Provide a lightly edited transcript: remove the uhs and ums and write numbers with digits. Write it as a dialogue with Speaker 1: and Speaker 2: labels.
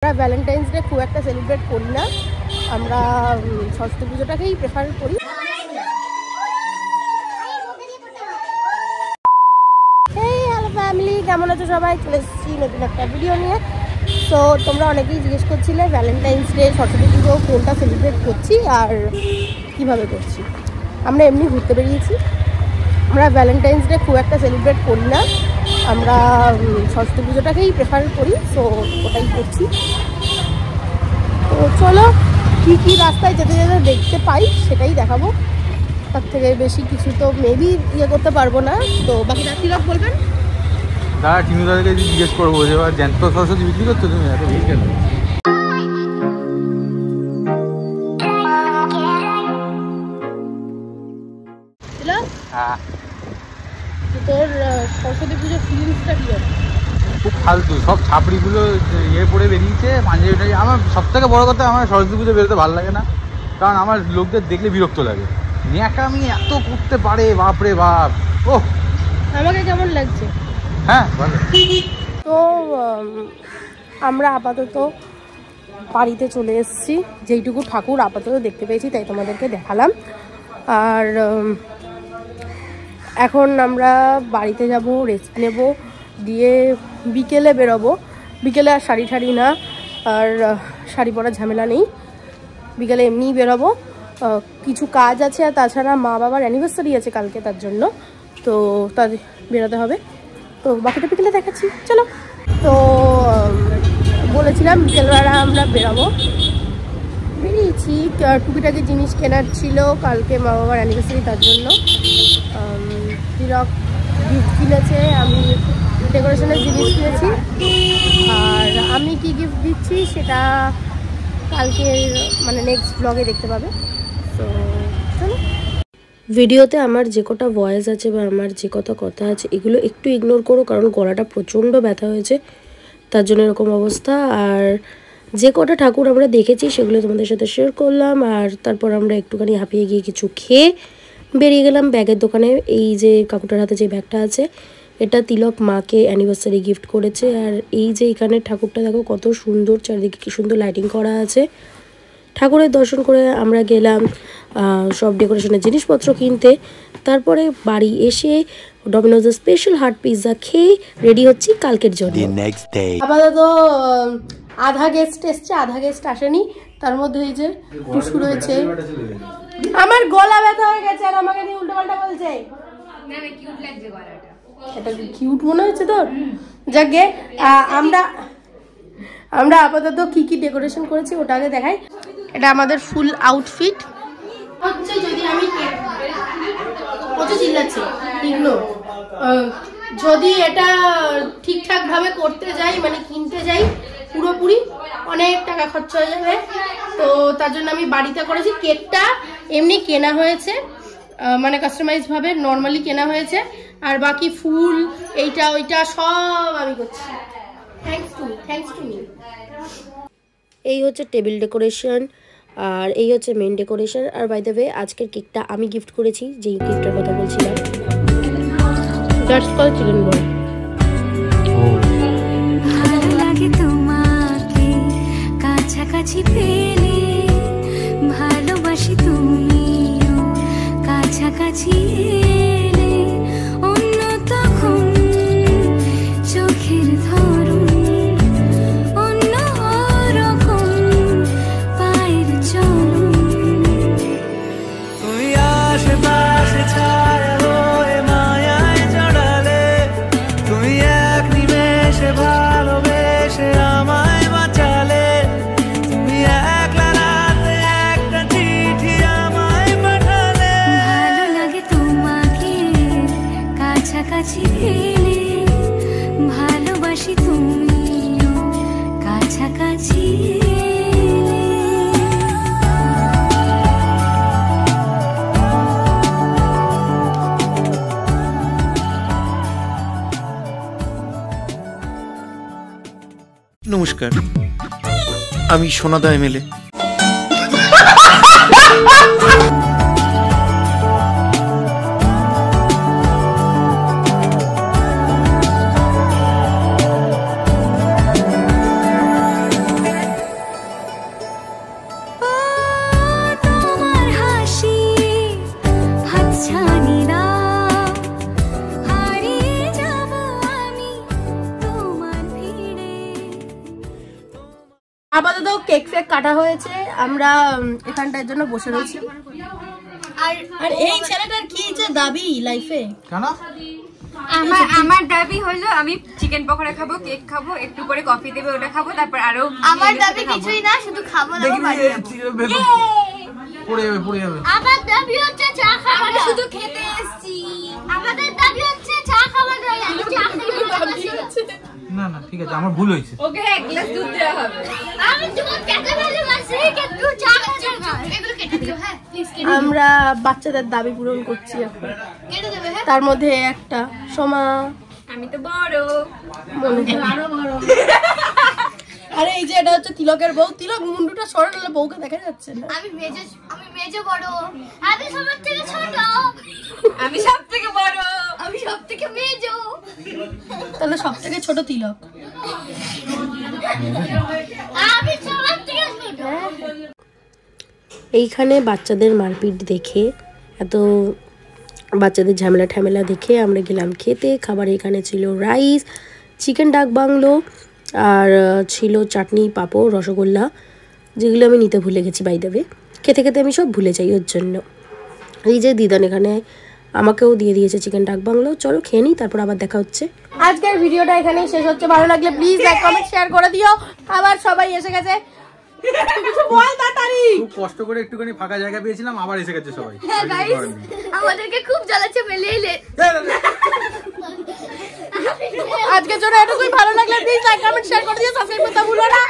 Speaker 1: আমরা Valentine's day খুব একটা সেলিব্রেট করি না, আমরা সরস্বতী পুজোটাকেই প্রেফার করি। হ্যালো ফ্যামিলি, কেমন আছো সবাই? চলে এসেছি নতুন একটা ভিডিও নিয়ে। তো তোমরা অনেকেই জিজ্ঞেস করছিলে ভ্যালেন্টাইন্স ডে সরস্বতী পুজো কোনটা সেলিব্রেট করছি আর কিভাবে করছি। আমরা এমনি ঘুরতে বেরিয়েছি। আমরা ভ্যালেন্টাইন্স ডে খুব একটা সেলিব্রেট করি না, আমরা সরস্বতী পুজোটাকেই প্রেফার করি, তো ওটাই করছি। তো চলো কী কী রাস্তায় যেতে যেতে দেখতে পাই সেটাই দেখাবো, তার থেকে বেশি কিছু তো মেবি করতে পারবো না। তো বাকি রাত্রিরা বলবেন।
Speaker 2: দাদা টিনু দাদাকে জিজ্ঞেস করবো যে জ্যান্ত সরস্বতী বিক্রি করছো তুমি, এত ভিড় কেন? হ্যাঁ,
Speaker 1: তোর সরস্বতী পুজোর ফিলিংসটা কি আছে?
Speaker 2: খুব ফালতু সব ছাপড়িগুলো পরে বেরিয়েছে পাঞ্জাবিটা। আমার সব থেকে বড় কথা, আমার সরস্বতী পুজো বেরোতে ভালো লাগে না, কারণ আমার লোকদের দেখলে বিরক্ত লাগে। ন্যাকামি এত করতে পারে, বাপরে বাপ। ও
Speaker 1: আমাকে কেমন লাগছে?
Speaker 2: হ্যাঁ ভালো।
Speaker 1: তো আমরা আপাতত বাড়িতে চলে এসেছি, যেইটুকু ঠাকুর আপাতত দেখতে পেয়েছি তাই তোমাদেরকে দেখালাম। আর এখন আমরা বাড়িতে যাব, রেস্ট নেব, দিয়ে বিকেলে বেরোবো। বিকেলে আর শাড়ি ঠাড়ি না, আর শাড়ি পরার ঝামেলা নেই, বিকেলে এমনিই বেরোবো। কিছু কাজ আছে, আর তাছাড়া মা বাবার অ্যানিভার্সারি আছে কালকে, তার জন্য তো তাদের বেরোতে হবে। তো বাকিটা বিকেলে দেখাচ্ছি, চলো। তো বলেছিলাম বিকেলবেলা আমরা বেরোবো, বেরিয়েছি। টুকিটাকি জিনিস কেনার ছিল কালকে মা বাবার অ্যানিভার্সারি, তার জন্য তিলক গিফট কিনেছে, আমি ডেকোরেশনের জিনিস কিনেছি। আর আমি কি গিফট দিচ্ছি সেটা কালকে মানে নেক্সট ব্লগে দেখতে পাবে। তো চলো। ভিডিওতে আমার যে কটা ভয়েস আছে বা আমার যে কটা কথা আছে এগুলো একটু ইগনোর করো, কারণ গলাটা প্রচণ্ড ব্যথা হয়েছে, তার জন্য এরকম অবস্থা। আর যে কটা ঠাকুর আমরা দেখেছি সেগুলো তোমাদের সাথে শেয়ার করলাম। আর তারপর আমরা একটুখানি হাঁপিয়ে গিয়ে কিছু খেয়ে বেরিয়ে গেলাম ব্যাগের দোকানে। এই যে কাকুটার হাতে যে ব্যাগটা আছে, এটা তিলক মাকে অ্যানিভার্সারি গিফট করেছে। আর এই যে এখানে ঠাকুরটা দেখো কত সুন্দর, চারিদিকে কি সুন্দর লাইটিং করা আছে। ঠাকুরের দর্শন করে আমরা গেলাম সব ডেকোরেশনের জিনিসপত্র কিনতে। তারপরে বাড়ি এসে ডমিনোজের স্পেশাল হার্ট পিৎজা খেয়ে রেডি হচ্ছি কালকের জন্য। আপাতত আধা গেস্ট এসছে, আধা গেস্ট আসেনি। তার মধ্যে এই যে টুসু রয়েছে। আমার গলা ব্যথা হয়ে গেছে আর আমাকে নিয়ে উল্টো পাল্টা বলছে। না না, কিউট লাগছে গলাটা। এটা কিউট মনে হচ্ছে তোর? যাকে আমরা আপাতত কি কি ডেকোরেশন করেছি ওটা আগে দেখাই। এটা আমাদের ফুল আউটফিট হচ্ছে। যদি আমি কত চিল্লাচ্ছে ইগনোর, যদি এটা ঠিকঠাক ভাবে করতে যাই মানে কিনতে যাই পুরোপুরি অনেক টাকা খরচা হয়ে যাবে। তো তার জন্য আমি বাড়িতে করেছি। কেকটা এমনি কেনা হয়েছে, মানে কাস্টমাইজ ভাবে নর্মালি কেনা হয়েছে। আর বাকি ফুল এইটা ওইটা সব আমি করছি। Thanks to me. এই হচ্ছে টেবিল ডেকোরেশন, আর এই হচ্ছে মেন ডেকোরেশন। আর বাই দ্য ওয়ে আজকের কেকটা আমি গিফট করেছি, যেই গিফটের কথা বলছিলাম। That's call chicken ball.
Speaker 3: ভালো লাগে তোমাকে কাছাকাছি পেলে, ভালোবাসি তুমিও কাছাকাছি এলে, অন্য তখন চোখের ধরুন অন্য রকম পায়ের চলুন।
Speaker 4: তুমি আশেপাশে ছায়া হয়ে মায়ায় জড়ালে, তুমি এক নিমেষে ভালোবেসে আমায় বাঁচালে, তুমি একলা রাতে একটা চিঠি আমায় পাঠালে।
Speaker 3: ভালো লাগে তোমাকে কাছাকাছি পেলে, ভালোবাসি তুমিও কাছাকাছি এলে।
Speaker 5: নমস্কার, আমি সোনাদা এমএলএ।
Speaker 1: আপাতত কেক ফেক কাটা হয়েছে, আমরা এখানটার জন্য বসে রয়েছি। আর এই ছেলেটার কি যে দাবি লাইফে?
Speaker 2: কেন?
Speaker 6: আমার দাবি হলো আমি চিকেন পকোড়া খাবো, কেক খাবো, একটু করে কফি দেবে ওটা খাবো, তারপর আরো
Speaker 7: আমার দাবি কিছুই না, শুধু খাবো না বাড়ি যাবো।
Speaker 2: পড়ে যাবে।
Speaker 7: আমার দাবি হচ্ছে চা খাবো, আমি শুধু খেতে এসেছি। আমাদের দাবি হচ্ছে চা খাবো না, আমি চা খেতে।
Speaker 2: না ঠিক আছে, আমার ভুল হয়েছে।
Speaker 6: ওকে এক গ্লাস দুধ দেওয়া হবে।
Speaker 7: আমি দুধ খেতে ভালোবাসি, কিন্তু চা খেতে না। এগুলো কেটে দিও, হ্যাঁ প্লিজ কেটে দিও।
Speaker 1: আমরা বাচ্চাদের দাবি পূরণ করছি এখন।
Speaker 7: কেটে দেবে, হ্যাঁ।
Speaker 1: তার মধ্যে একটা সোমা
Speaker 6: আমি তো বড়।
Speaker 7: আরো বড়।
Speaker 1: আরে এই যে এটা হচ্ছে তিলকের বউ। তিলক মুন্ডুটা সরালে বউকে দেখা যাচ্ছে না।
Speaker 7: আমি মেজো বড়, আমি সবার থেকে ছোট,
Speaker 6: আমি সব থেকে বড়,
Speaker 7: আমি সব থেকে মেজো।
Speaker 1: তাহলে সব থেকে ছোট তিলক।
Speaker 7: আমি সবার থেকে ছোট।
Speaker 1: এইখানে বাচ্চাদের মারপিট দেখে, এত বাচ্চাদের ঝামেলা ঠামেলা দেখে আমরা গেলাম খেতে। খাবার এখানে ছিল রাইস, চিকেন ডাক বাংলো, আর ছিল চাটনি, পাঁপড়, রসগোল্লা, যেগুলো আমি নিতে ভুলে গেছি বাই দ্য ওয়ে। খেতে খেতে আমি সব ভুলে যাই ওর জন্য। এই যে দিদান এখানে আমাকেও দিয়ে দিয়েছে চিকেন ডাক বাংলো। চলো খেয়ে নিই, তারপর আবার দেখা হচ্ছে। আজকের ভিডিওটা এখানেই শেষ হচ্ছে। ভালো লাগলে প্লিজ লাইক কমেন্ট শেয়ার করে দিও। আবার সবাই এসে গেছে, কিছু বল তাড়াতাড়ি।
Speaker 2: খুব কষ্ট করে একটুখানি ফাঁকা জায়গা পেয়েছিলাম, আবার এসে গেছে সবাই।
Speaker 7: হ্যাঁ গাইস, আমাদেরকে খুব জ্বালাচ্ছে মেলে।
Speaker 1: আজকের জন্য এটুকুই। ভালো লাগলে প্লিজ লাইক কমেন্ট শেয়ার করে দিও, সাবস্ক্রাইব করতে ভুলো না।